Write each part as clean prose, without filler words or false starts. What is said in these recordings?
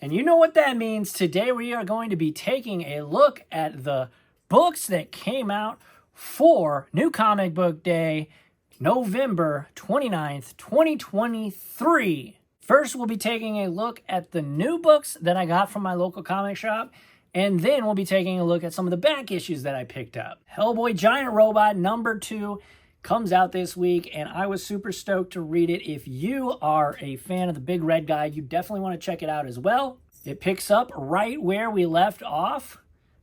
And you know what that means. Today we are going to be taking a look at the books that came out for New Comic Book Day, November 29th, 2023. First, we'll be taking a look at the new books that I got from my local comic shop, and then we'll be taking a look at some of the back issues that I picked up. Hellboy Giant Robot number 2 comes out this week, and I was super stoked to read it. If you are a fan of the Big Red Guy, you definitely want to check it out as well. It picks up right where we left off.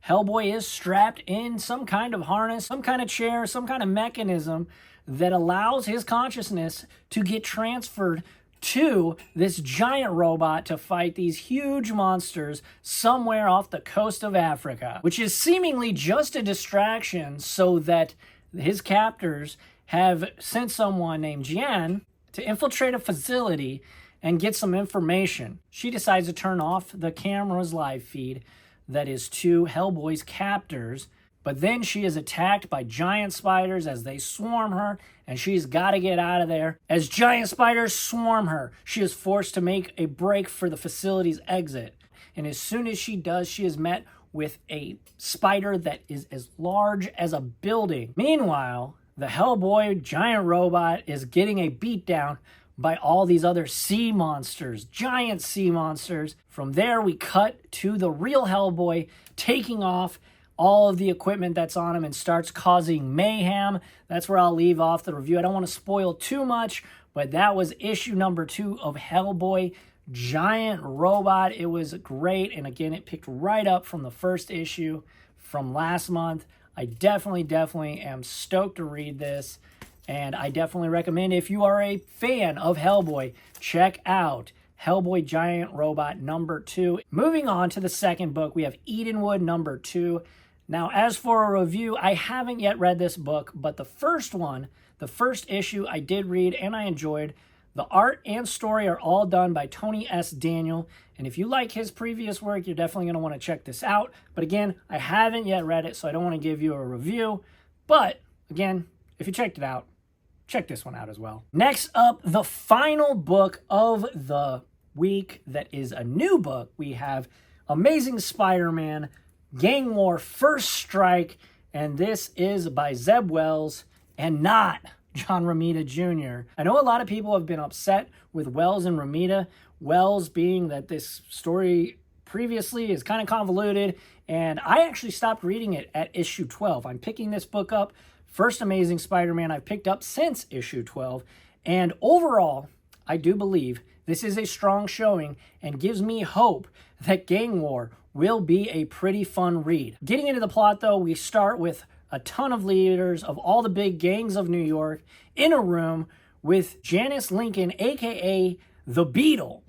Hellboy is strapped in some kind of harness, some kind of chair, some kind of mechanism that allows his consciousness to get transferred to this giant robot to fight these huge monsters somewhere off the coast of Africa, which is seemingly just a distraction so that his captors have sent someone named Jian to infiltrate a facility and get some information. She decides to turn off the camera's live feed that is to Hellboy's captors, but then she is attacked by giant spiders as they swarm her, and she's got to get out of there. As giant spiders swarm her, she is forced to make a break for the facility's exit. And as soon as she does, she is met with a spider that is as large as a building. Meanwhile, the Hellboy giant robot is getting a beatdown by all these other sea monsters, giant sea monsters. From there, we cut to the real Hellboy taking off all of the equipment that's on him and starts causing mayhem. That's where I'll leave off the review. I don't want to spoil too much, but that was issue number 2 of Hellboy Giant Robot. It was great, and again, it picked right up from the first issue from last month. I definitely am stoked to read this, and I definitely recommend, if you are a fan of Hellboy, check out Hellboy Giant Robot number 2. Moving on to the second book, we have Edenwood number 2. Now, as for a review, I haven't yet read this book, but the first one, the first issue, I did read and I enjoyed. The art and story are all done by Tony S. Daniel, and if you like his previous work, you're definitely going to want to check this out. But again, I haven't yet read it, so I don't want to give you a review. But again, if you checked it out, check this one out as well. Next up, the final book of the week that is a new book. We have Amazing Spider-Man Gang War First Strike, and this is by Zeb Wells and not John Romita Jr. I know a lot of people have been upset with Wells and Romita. Wells being that this story previously is kind of convoluted, and I actually stopped reading it at issue 12. I'm picking this book up, first Amazing Spider-Man I've picked up since issue 12, and overall, I do believe this is a strong showing and gives me hope that Gang War will be a pretty fun read. Getting into the plot, though, we start with a ton of leaders of all the big gangs of New York in a room with Janice Lincoln, a.k.a. the Beetle.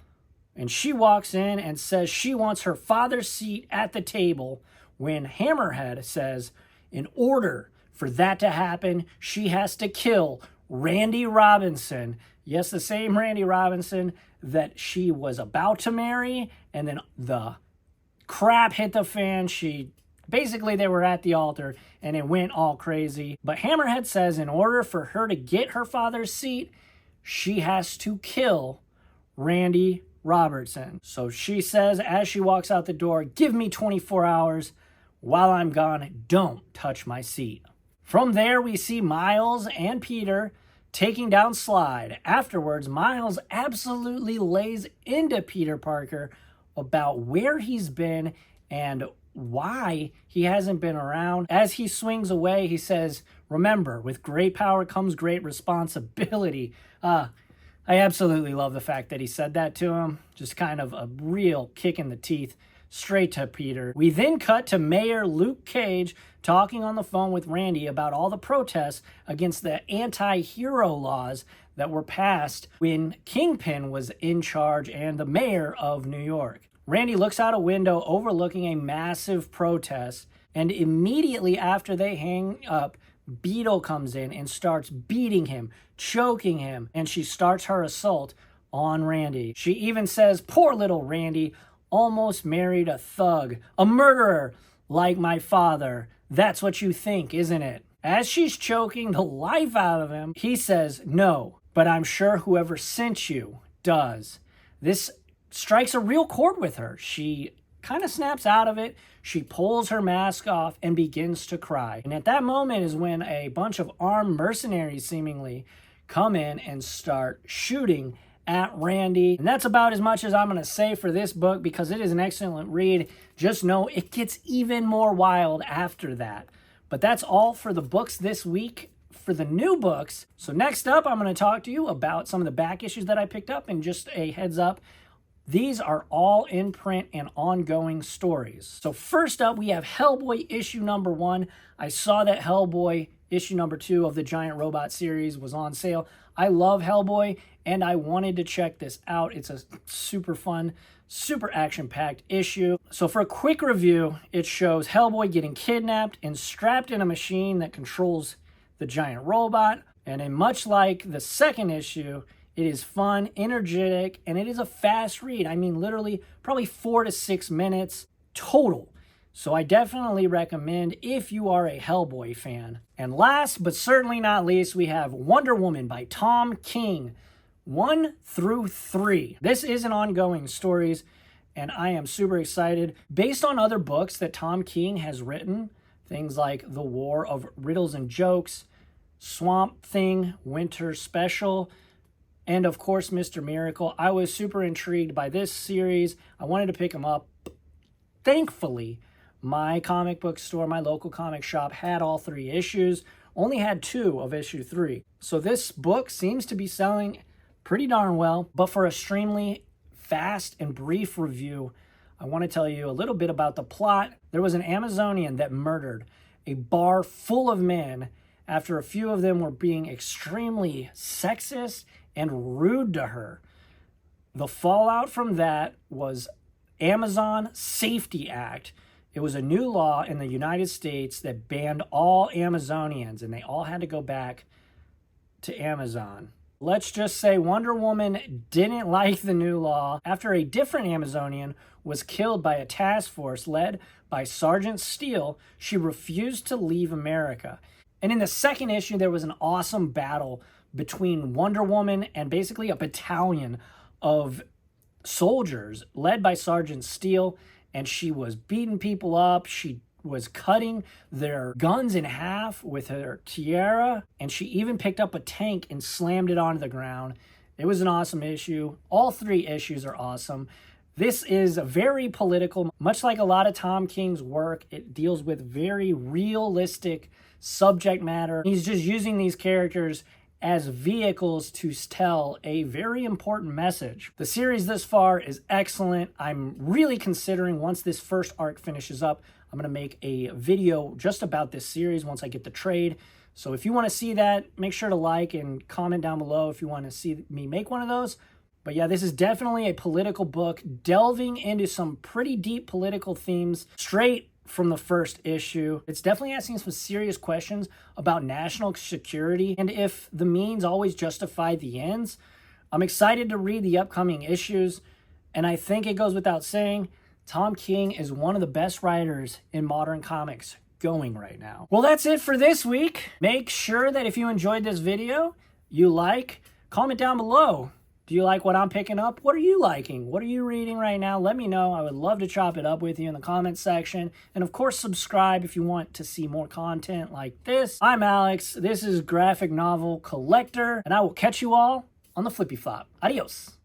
And she walks in and says she wants her father's seat at the table when Hammerhead says, in order for that to happen, she has to kill Randy Robinson. Yes, the same Randy Robinson that she was about to marry, and then the crap hit the fan. Basically, they were at the altar, and it went all crazy. But Hammerhead says in order for her to get her father's seat, she has to kill Randy Robertson. So she says as she walks out the door, give me 24 hours. While I'm gone, don't touch my seat. From there, we see Miles and Peter taking down Slide. Afterwards, Miles absolutely lays into Peter Parker about where he's been and why he hasn't been around. As he swings away, he says, remember, with great power comes great responsibility. I absolutely love the fact that he said that to him. Just kind of a real kick in the teeth straight to Peter. We then cut to Mayor Luke Cage talking on the phone with Randy about all the protests against the anti-hero laws that were passed when Kingpin was in charge and the mayor of New York. Randy looks out a window overlooking a massive protest, and immediately after they hang up, Beetle comes in and starts beating him, choking him, and she starts her assault on Randy. She even says, poor little Randy almost married a thug, a murderer like my father. That's what you think, isn't it? As she's choking the life out of him, he says, no, but I'm sure whoever sent you does. This strikes a real chord with her. She kind of snaps out of it. She pulls her mask off and begins to cry. And at that moment is when a bunch of armed mercenaries seemingly come in and start shooting at Randy. And that's about as much as I'm going to say for this book because it is an excellent read. Just know it gets even more wild after that. But that's all for the books this week for the new books. So next up, I'm going to talk to you about some of the back issues that I picked up, and just a heads up, these are all in print and ongoing stories. So first up, we have Hellboy issue number 1. I saw that Hellboy issue number 2 of the Giant Robot series was on sale. I love Hellboy, and I wanted to check this out. It's a super fun, super action-packed issue. So for a quick review, it shows Hellboy getting kidnapped and strapped in a machine that controls the giant robot. And in much like the second issue, it is fun, energetic, and it is a fast read. I mean, literally probably 4 to 6 minutes total. So I definitely recommend if you are a Hellboy fan. And last but certainly not least, we have Wonder Woman by Tom King, 1 through 3. This is an ongoing stories, and I am super excited. Based on other books that Tom King has written, things like The War of Riddles and Jokes, Swamp Thing, Winter Special, and of course, Mr. Miracle. I was super intrigued by this series. I wanted to pick them up. Thankfully, my comic book store, my local comic shop, had all 3 issues, only had 2 of issue 3. So this book seems to be selling pretty darn well, but for a extremely fast and brief review, I want to tell you a little bit about the plot. There was an Amazonian that murdered a bar full of men after a few of them were being extremely sexist and rude to her. The fallout from that was Amazon Safety Act. It was a new law in the United States that banned all Amazonians, and they all had to go back to Amazon. Let's just say Wonder Woman didn't like the new law after a different Amazonian was killed by a task force led by Sergeant Steele. She refused to leave America. And in the second issue, there was an awesome battle between Wonder Woman and basically a battalion of soldiers led by Sergeant Steele, and she was beating people up. She was cutting their guns in half with her tiara, and she even picked up a tank and slammed it onto the ground. It was an awesome issue. All 3 issues are awesome. This is very political. Much like a lot of Tom King's work, it deals with very realistic subject matter. He's just using these characters as vehicles to tell a very important message. The series thus far is excellent. I'm really considering, once this first arc finishes up, I'm going to make a video just about this series once I get the trade. So if you want to see that, make sure to like and comment down below if you want to see me make one of those. But yeah, this is definitely a political book, delving into some pretty deep political themes straight from the first issue. It's definitely asking some serious questions about national security and if the means always justify the ends. I'm excited to read the upcoming issues, and I think it goes without saying, Tom King is one of the best writers in modern comics going right now. Well, that's it for this week. Make sure that if you enjoyed this video, you comment down below. Do you like what I'm picking up? What are you liking? What are you reading right now? Let me know. I would love to chop it up with you in the comments section. And of course, subscribe if you want to see more content like this. I'm Alex. This is Graphic Novel Collector, and I will catch you all on the flippy flop. Adios.